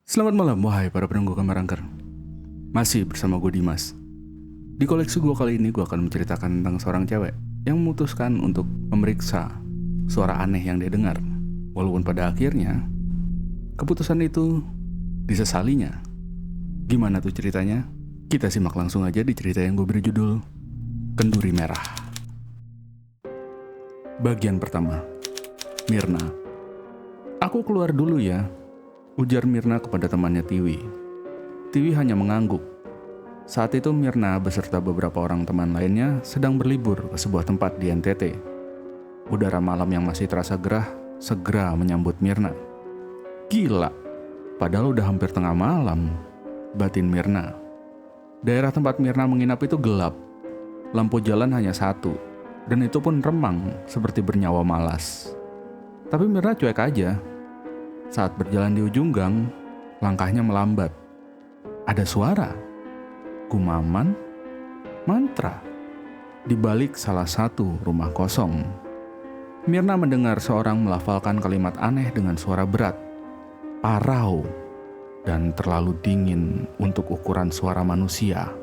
Selamat malam, wahai para penunggu kamar angker. Masih bersama gue Dimas. Di koleksi gue kali ini gue akan menceritakan tentang seorang cewek yang memutuskan untuk memeriksa suara aneh yang dia dengar. Walaupun pada akhirnya keputusan itu disesalinya. Gimana tuh ceritanya? Kita simak langsung aja di cerita yang gue beri judul Kenduri Merah. Bagian pertama, Mirna. Aku keluar dulu ya, ujar Mirna kepada temannya Tiwi. Tiwi hanya mengangguk. Saat itu Mirna beserta beberapa orang teman lainnya sedang berlibur ke sebuah tempat di NTT. Udara malam yang masih terasa gerah segera menyambut Mirna. Gila, padahal udah hampir tengah malam, batin Mirna. Daerah tempat Mirna menginap itu gelap. Lampu jalan hanya satu, dan itu pun remang seperti bernyawa malas. Tapi Mirna cuek aja. Saat berjalan di ujung gang, langkahnya melambat. Ada suara, gumaman, mantra, di balik salah satu rumah kosong. Mirna mendengar seorang melafalkan kalimat aneh dengan suara berat, parau, dan terlalu dingin untuk ukuran suara manusia.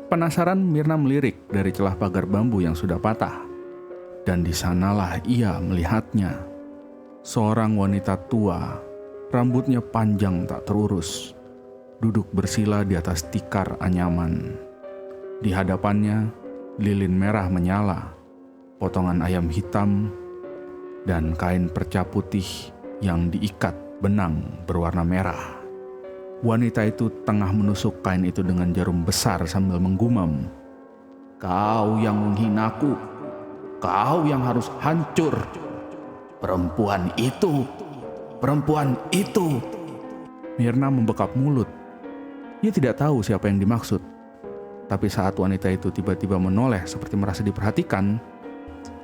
Penasaran, Mirna melirik dari celah pagar bambu yang sudah patah. Dan di sanalah ia melihatnya. Seorang wanita tua, rambutnya panjang tak terurus, duduk bersila di atas tikar anyaman. Di hadapannya, lilin merah menyala, potongan ayam hitam, dan kain perca putih yang diikat benang berwarna merah. Wanita itu tengah menusuk kain itu dengan jarum besar sambil menggumam, "Kau yang menghinaku, kau yang harus hancur. Perempuan itu. Mirna membekap mulut. Ia tidak tahu siapa yang dimaksud. Tapi saat wanita itu tiba-tiba menoleh seperti merasa diperhatikan,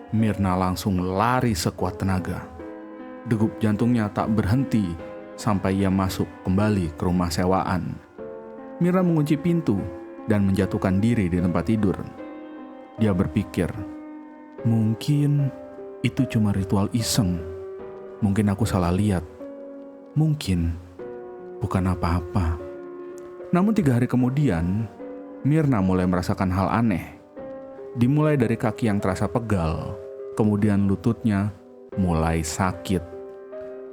Mirna langsung lari sekuat tenaga. Degup jantungnya tak berhenti sampai ia masuk kembali ke rumah sewaan. Mirna mengunci pintu dan menjatuhkan diri di tempat tidur. Dia berpikir, mungkin itu cuma ritual iseng. Mungkin aku salah lihat. Mungkin bukan apa-apa. Namun 3 hari kemudian, Mirna mulai merasakan hal aneh. Dimulai dari kaki yang terasa pegal, kemudian lututnya mulai sakit.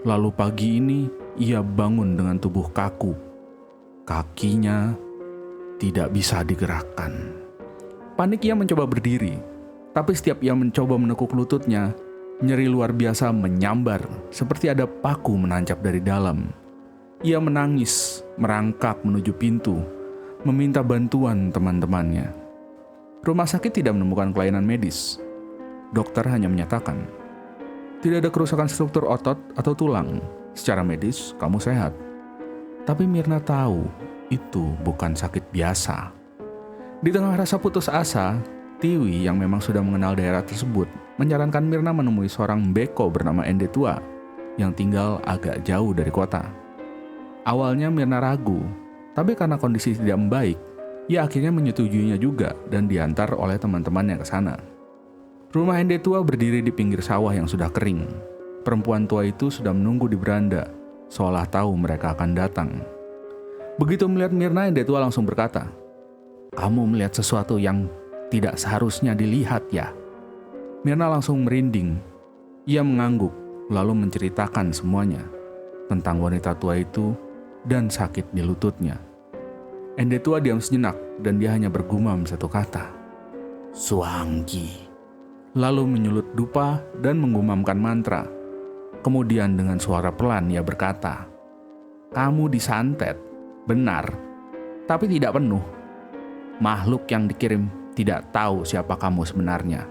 Lalu pagi ini ia bangun dengan tubuh kaku. Kakinya tidak bisa digerakkan. Panik ia mencoba berdiri, tapi setiap ia mencoba menekuk lututnya, nyeri luar biasa menyambar seperti ada paku menancap dari dalam. Ia menangis, merangkak menuju pintu, meminta bantuan teman-temannya. Rumah sakit tidak menemukan kelainan medis. Dokter hanya menyatakan, tidak ada kerusakan struktur otot atau tulang. Secara medis, kamu sehat. Tapi Mirna tahu itu bukan sakit biasa. Di tengah rasa putus asa, Tiwi yang memang sudah mengenal daerah tersebut menyarankan Mirna menemui seorang beko bernama Ende Tua yang tinggal agak jauh dari kota. Awalnya Mirna ragu, tapi karena kondisi tidak membaik, ia akhirnya menyetujuinya juga dan diantar oleh teman-temannya ke sana. Rumah Ende Tua berdiri di pinggir sawah yang sudah kering. Perempuan tua itu sudah menunggu di beranda, seolah tahu mereka akan datang. Begitu melihat Mirna, Ende Tua langsung berkata, "Kamu melihat sesuatu yang tidak seharusnya dilihat ya?" Mirna langsung merinding. Ia mengangguk, lalu menceritakan semuanya tentang wanita tua itu dan sakit di lututnya. Ende Tua diam sejenak dan dia hanya bergumam satu kata, "Suanggi." Lalu menyulut dupa dan menggumamkan mantra. Kemudian dengan suara pelan ia berkata, "Kamu disantet, benar, tapi tidak penuh. Makhluk yang dikirim tidak tahu siapa kamu sebenarnya."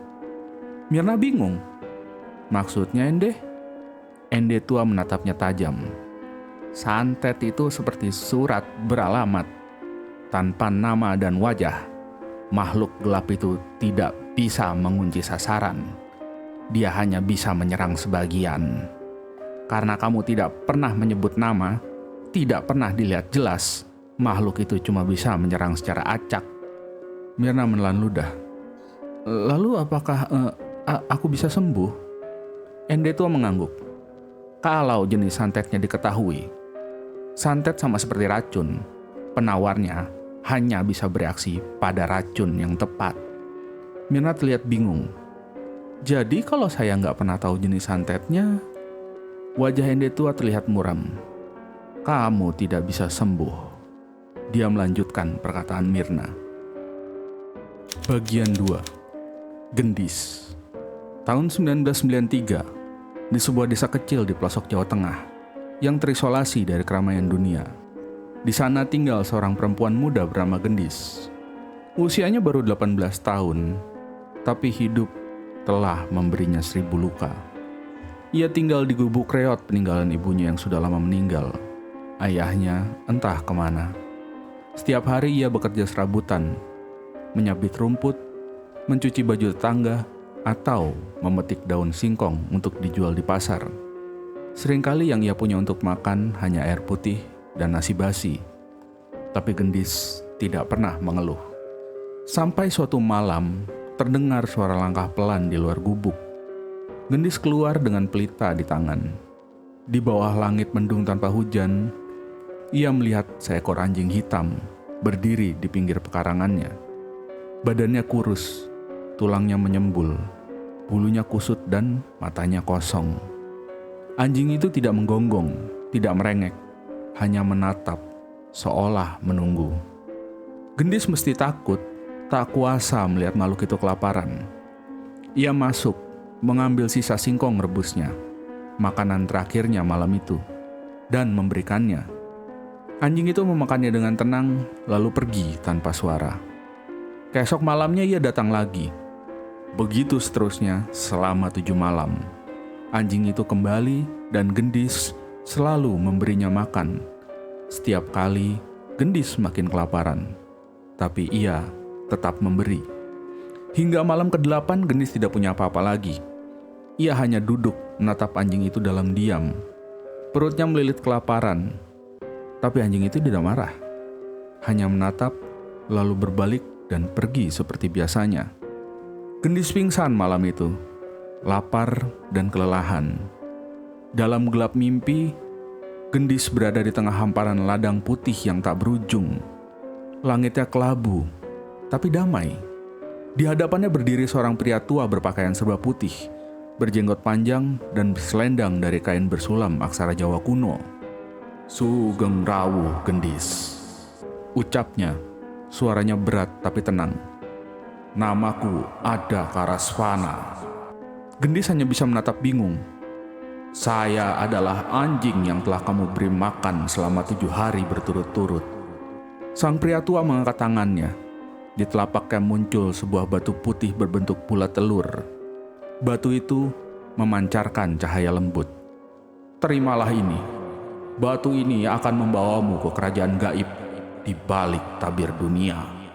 Mirna bingung. Maksudnya Ende? Ende Tua menatapnya tajam. Santet itu seperti surat beralamat, tanpa nama dan wajah. Makhluk gelap itu tidak bisa mengunci sasaran. Dia hanya bisa menyerang sebagian. Karena kamu tidak pernah menyebut nama, tidak pernah dilihat jelas, makhluk itu cuma bisa menyerang secara acak. Mirna menelan ludah. Lalu apakah aku bisa sembuh? Ende tua mengangguk. Kalau jenis santetnya diketahui, santet sama seperti racun. Penawarnya hanya bisa bereaksi pada racun yang tepat. Mirna terlihat bingung. Jadi kalau saya nggak pernah tahu jenis santetnya, wajah Ende tua terlihat muram. Kamu tidak bisa sembuh. Dia melanjutkan perkataan Mirna. Bagian 2. Gendis. Tahun 1993, di sebuah desa kecil di pelosok Jawa Tengah, yang terisolasi dari keramaian dunia. Di sana tinggal seorang perempuan muda bernama Gendis. Usianya baru 18 tahun, tapi hidup telah memberinya 1000 luka. Ia tinggal di gubuk reot peninggalan ibunya yang sudah lama meninggal. Ayahnya entah kemana. Setiap hari ia bekerja serabutan, menyabit rumput, mencuci baju tetangga, atau memetik daun singkong untuk dijual di pasar. Seringkali yang ia punya untuk makan hanya air putih dan nasi basi. Tapi Gendis tidak pernah mengeluh. Sampai suatu malam, terdengar suara langkah pelan di luar gubuk. Gendis keluar dengan pelita di tangan. Di bawah langit mendung tanpa hujan, ia melihat seekor anjing hitam berdiri di pinggir pekarangannya. Badannya kurus, tulangnya menyembul, bulunya kusut dan matanya kosong. Anjing itu tidak menggonggong, tidak merengek, hanya menatap, seolah menunggu. Gendis mesti takut, tak kuasa melihat makhluk itu kelaparan. Ia masuk, mengambil sisa singkong rebusnya, makanan terakhirnya malam itu, dan memberikannya. Anjing itu memakannya dengan tenang, lalu pergi tanpa suara. Keesok malamnya ia datang lagi. Begitu seterusnya selama 7 malam. Anjing itu kembali dan Gendis selalu memberinya makan. Setiap kali Gendis makin kelaparan, tapi ia tetap memberi. Hingga malam ke-8 Gendis tidak punya apa-apa lagi. Ia hanya duduk menatap anjing itu dalam diam. Perutnya melilit kelaparan, tapi anjing itu tidak marah. Hanya menatap, lalu berbalik dan pergi seperti biasanya. Gendis pingsan malam itu, lapar dan kelelahan. Dalam gelap mimpi, Gendis berada di tengah hamparan ladang putih yang tak berujung. Langitnya kelabu, tapi damai. Di hadapannya berdiri seorang pria tua berpakaian serba putih, berjenggot panjang dan berselendang dari kain bersulam aksara Jawa kuno. Sugeng rawuh Gendis, ucapnya, suaranya berat tapi tenang. Namaku Ada Karasvana. Gendis hanya bisa menatap bingung. Saya adalah anjing yang telah kamu beri makan selama 7 hari berturut-turut. Sang pria tua mengangkat tangannya. Di telapaknya muncul sebuah batu putih berbentuk bulat telur. Batu itu memancarkan cahaya lembut. Terimalah ini. Batu ini akan membawamu ke kerajaan gaib di balik tabir dunia.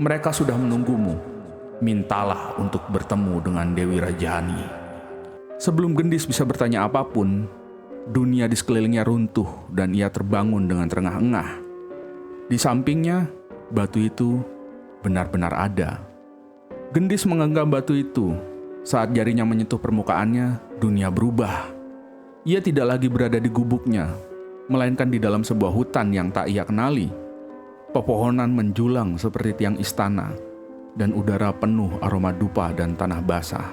Mereka sudah menunggumu. Mintalah untuk bertemu dengan Dewi Rajani. Sebelum Gendis bisa bertanya apapun, dunia di sekelilingnya runtuh dan ia terbangun dengan terengah-engah. Di sampingnya, batu itu benar-benar ada. Gendis menggenggam batu itu. Saat jarinya menyentuh permukaannya, dunia berubah. Ia tidak lagi berada di gubuknya, melainkan di dalam sebuah hutan yang tak ia kenali. Pepohonan menjulang seperti tiang istana, dan udara penuh aroma dupa dan tanah basah.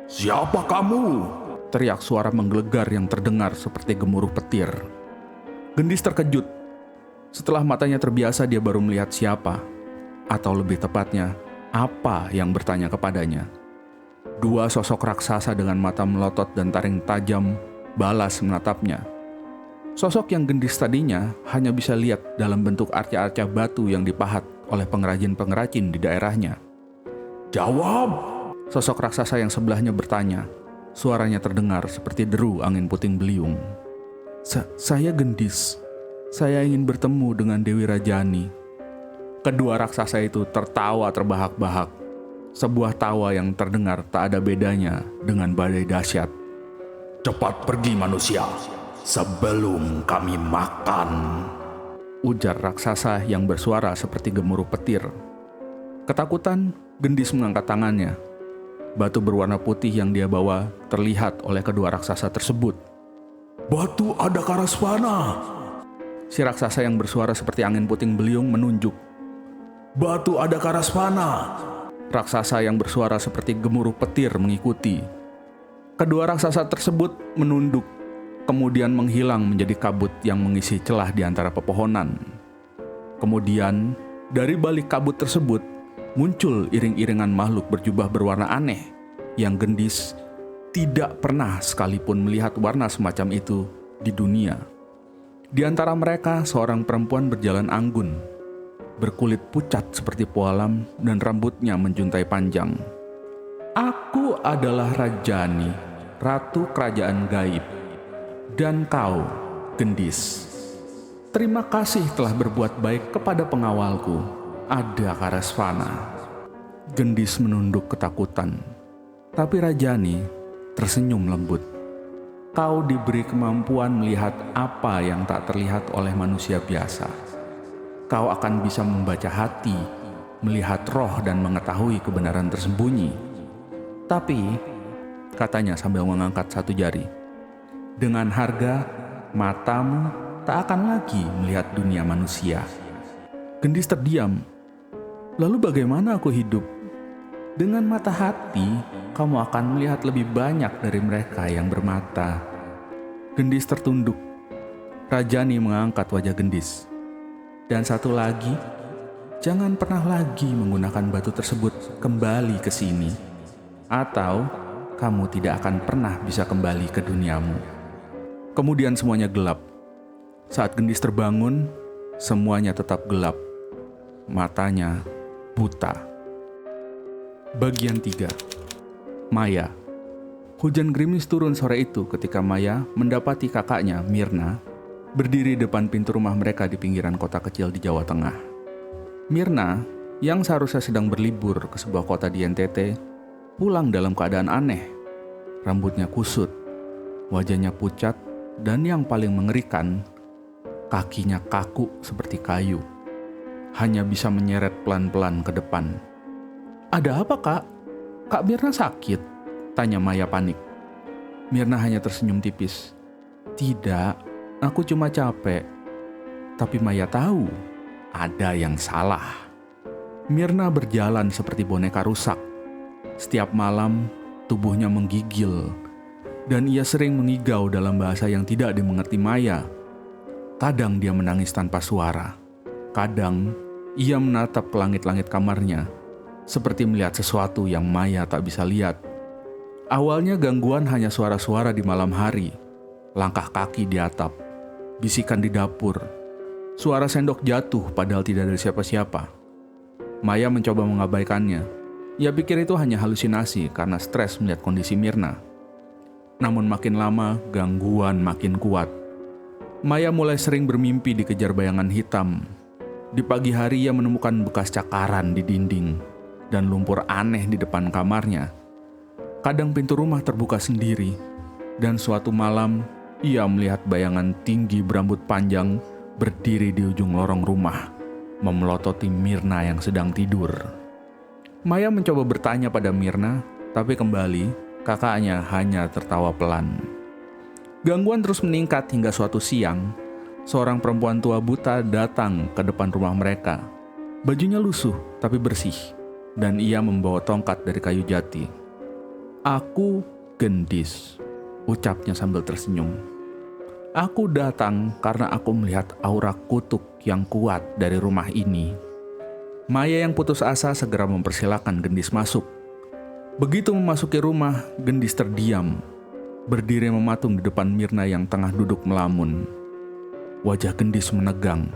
"Siapa kamu?" teriak suara menggelegar yang terdengar seperti gemuruh petir. Gendis terkejut. Setelah matanya terbiasa, dia baru melihat siapa, atau lebih tepatnya, apa yang bertanya kepadanya. 2 sosok raksasa dengan mata melotot dan taring tajam balas menatapnya. Sosok yang Gendis tadinya hanya bisa lihat dalam bentuk arca-arca batu yang dipahat oleh pengrajin-pengrajin di daerahnya. "Jawab!" Sosok raksasa yang sebelahnya bertanya. Suaranya terdengar seperti deru angin puting beliung. Saya Gendis. Saya ingin bertemu dengan Dewi Rajani." Kedua raksasa itu tertawa terbahak-bahak. Sebuah tawa yang terdengar tak ada bedanya dengan badai dahsyat. "Cepat pergi manusia, sebelum kami makan," ujar raksasa yang bersuara seperti gemuruh petir. Ketakutan, Gendis mengangkat tangannya. Batu berwarna putih yang dia bawa terlihat oleh kedua raksasa tersebut. Batu Adakarasvana. Si raksasa yang bersuara seperti angin puting beliung menunjuk. Batu Adakarasvana. Raksasa yang bersuara seperti gemuruh petir mengikuti. Kedua raksasa tersebut menunduk, kemudian menghilang menjadi kabut yang mengisi celah di antara pepohonan. Kemudian, dari balik kabut tersebut, muncul iring-iringan makhluk berjubah berwarna aneh yang gendis tidak pernah sekalipun melihat warna semacam itu di dunia. Di antara mereka, seorang perempuan berjalan anggun, berkulit pucat seperti pualam dan rambutnya menjuntai panjang. Aku adalah Rajani, Ratu Kerajaan Gaib, dan kau, gendis. Terima kasih telah berbuat baik kepada pengawalku, Adakarasvana. Gendis menunduk ketakutan, tapi Rajani tersenyum lembut. Kau diberi kemampuan melihat apa yang tak terlihat oleh manusia biasa. Kau akan bisa membaca hati, melihat roh dan mengetahui kebenaran tersembunyi. Tapi, katanya sambil mengangkat satu jari, dengan harga, matamu tak akan lagi melihat dunia manusia. Gendis terdiam. Lalu bagaimana aku hidup? Dengan mata hati, kamu akan melihat lebih banyak dari mereka yang bermata. Gendis tertunduk. Rajani mengangkat wajah Gendis. Dan satu lagi, jangan pernah lagi menggunakan batu tersebut kembali ke sini. Atau kamu tidak akan pernah bisa kembali ke duniamu. Kemudian semuanya gelap. Saat Gendis terbangun, semuanya tetap gelap. Matanya buta. Bagian 3. Maya. Hujan gerimis turun sore itu ketika Maya mendapati kakaknya, Mirna, berdiri depan pintu rumah mereka di pinggiran kota kecil di Jawa Tengah. Mirna, yang seharusnya sedang berlibur ke sebuah kota di NTT, pulang dalam keadaan aneh. Rambutnya kusut, wajahnya pucat, dan yang paling mengerikan, kakinya kaku seperti kayu. Hanya bisa menyeret pelan-pelan ke depan. Ada apa, Kak? Kak Mirna sakit? Tanya Maya panik. Mirna hanya tersenyum tipis. Tidak, aku cuma capek. Tapi Maya tahu, ada yang salah. Mirna berjalan seperti boneka rusak. Setiap malam, tubuhnya menggigil. Dan ia sering mengigau dalam bahasa yang tidak dimengerti Maya. Kadang dia menangis tanpa suara. Kadang ia menatap ke langit-langit kamarnya, seperti melihat sesuatu yang Maya tak bisa lihat. Awalnya gangguan hanya suara-suara di malam hari, langkah kaki di atap, bisikan di dapur, suara sendok jatuh padahal tidak ada siapa-siapa. Maya mencoba mengabaikannya. Ia pikir itu hanya halusinasi karena stres melihat kondisi Mirna. Namun makin lama, gangguan makin kuat. Maya mulai sering bermimpi dikejar bayangan hitam. Di pagi hari ia menemukan bekas cakaran di dinding dan lumpur aneh di depan kamarnya. Kadang pintu rumah terbuka sendiri, dan suatu malam ia melihat bayangan tinggi berambut panjang berdiri di ujung lorong rumah, memelototi Mirna yang sedang tidur. Maya mencoba bertanya pada Mirna, tapi kembali kakaknya hanya tertawa pelan. Gangguan terus meningkat hingga suatu siang, seorang perempuan tua buta datang ke depan rumah mereka. Bajunya lusuh tapi bersih, dan ia membawa tongkat dari kayu jati. Aku gendis, ucapnya sambil tersenyum. Aku datang karena aku melihat aura kutuk yang kuat dari rumah ini. Maya yang putus asa segera mempersilahkan Gendis masuk. Begitu memasuki rumah, Gendis terdiam, berdiri mematung di depan Mirna yang tengah duduk melamun. Wajah Gendis menegang.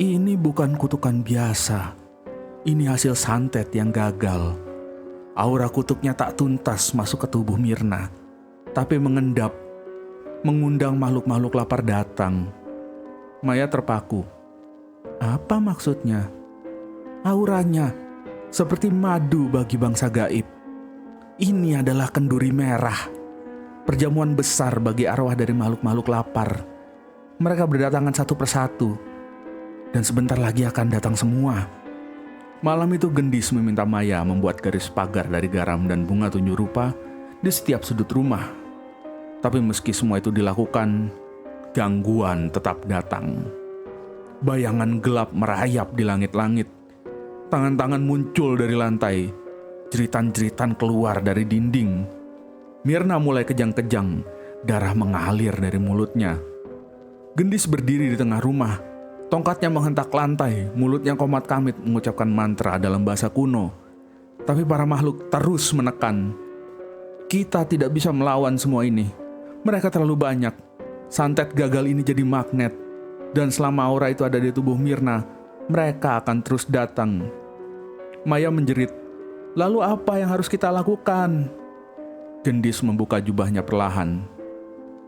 Ini bukan kutukan biasa. Ini hasil santet yang gagal. Aura kutuknya tak tuntas masuk ke tubuh Mirna, tapi mengendap, mengundang makhluk-makhluk lapar datang. Maya terpaku. Apa maksudnya? Auranya seperti madu bagi bangsa gaib. Ini adalah kenduri merah, perjamuan besar bagi arwah dari makhluk-makhluk lapar. Mereka berdatangan satu persatu, dan sebentar lagi akan datang semua. Malam itu Gendis meminta Maya membuat garis pagar dari garam dan bunga 7 rupa di setiap sudut rumah. Tapi meski semua itu dilakukan, gangguan tetap datang. Bayangan gelap merayap di langit-langit. Tangan-tangan muncul dari lantai. Jeritan-jeritan keluar dari dinding. Mirna mulai kejang-kejang, darah mengalir dari mulutnya. Gendis berdiri di tengah rumah. Tongkatnya menghentak lantai, mulutnya komat-kamit mengucapkan mantra dalam bahasa kuno. Tapi para makhluk terus menekan. Kita tidak bisa melawan semua ini. Mereka terlalu banyak. Santet gagal ini jadi magnet. Dan selama aura itu ada di tubuh Mirna, mereka akan terus datang. Maya menjerit, "Lalu apa yang harus kita lakukan?" Gendis membuka jubahnya perlahan.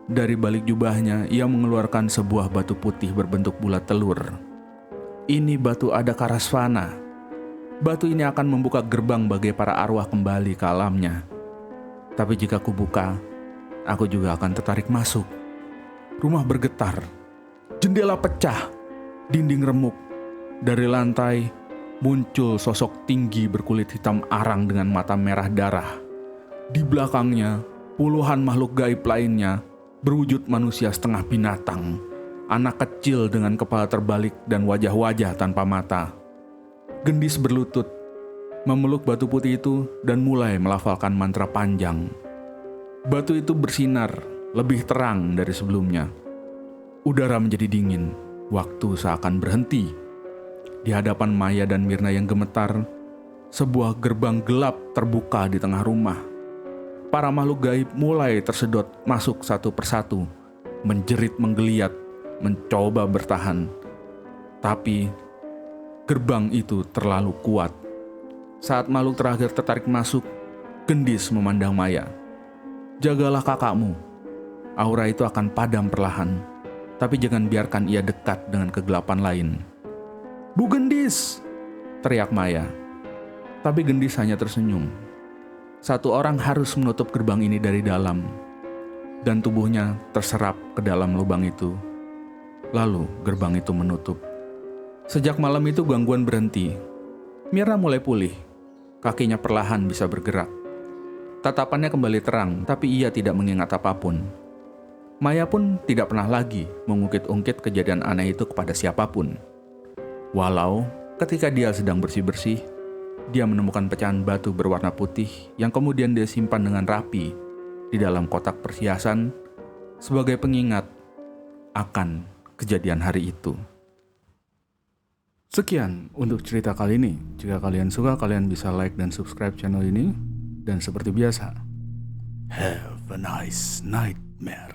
Dari balik jubahnya, ia mengeluarkan sebuah batu putih berbentuk bulat telur. Ini batu Adakarasvana. Batu ini akan membuka gerbang bagi para arwah kembali ke alamnya. Tapi jika kubuka, aku juga akan tertarik masuk. Rumah bergetar. Jendela pecah. Dinding remuk. Dari lantai, muncul sosok tinggi berkulit hitam arang dengan mata merah darah. Di belakangnya, puluhan makhluk gaib lainnya berwujud manusia setengah binatang, anak kecil dengan kepala terbalik dan wajah-wajah tanpa mata. Gendis berlutut, memeluk batu putih itu dan mulai melafalkan mantra panjang. Batu itu bersinar, lebih terang dari sebelumnya. Udara menjadi dingin, waktu seakan berhenti. Di hadapan Maya dan Mirna yang gemetar, sebuah gerbang gelap terbuka di tengah rumah. Para makhluk gaib mulai tersedot masuk satu persatu, menjerit menggeliat, mencoba bertahan. Tapi gerbang itu terlalu kuat. Saat makhluk terakhir tertarik masuk, Gendis memandang Maya. "Jagalah kakakmu. Aura itu akan padam perlahan, tapi jangan biarkan ia dekat dengan kegelapan lain." "Bu Gendis!" teriak Maya. Tapi Gendis hanya tersenyum. Satu orang harus menutup gerbang ini dari dalam, dan tubuhnya terserap ke dalam lubang itu. Lalu gerbang itu menutup. Sejak malam itu gangguan berhenti. Mirna mulai pulih. Kakinya perlahan bisa bergerak. Tatapannya kembali terang, tapi ia tidak mengingat apapun. Maya pun tidak pernah lagi mengungkit-ungkit kejadian aneh itu kepada siapapun. Walau ketika dia sedang bersih-bersih, dia menemukan pecahan batu berwarna putih yang kemudian dia simpan dengan rapi di dalam kotak perhiasan sebagai pengingat akan kejadian hari itu. Sekian untuk cerita kali ini. Jika kalian suka, kalian bisa like dan subscribe channel ini. Dan seperti biasa, have a nice nightmare.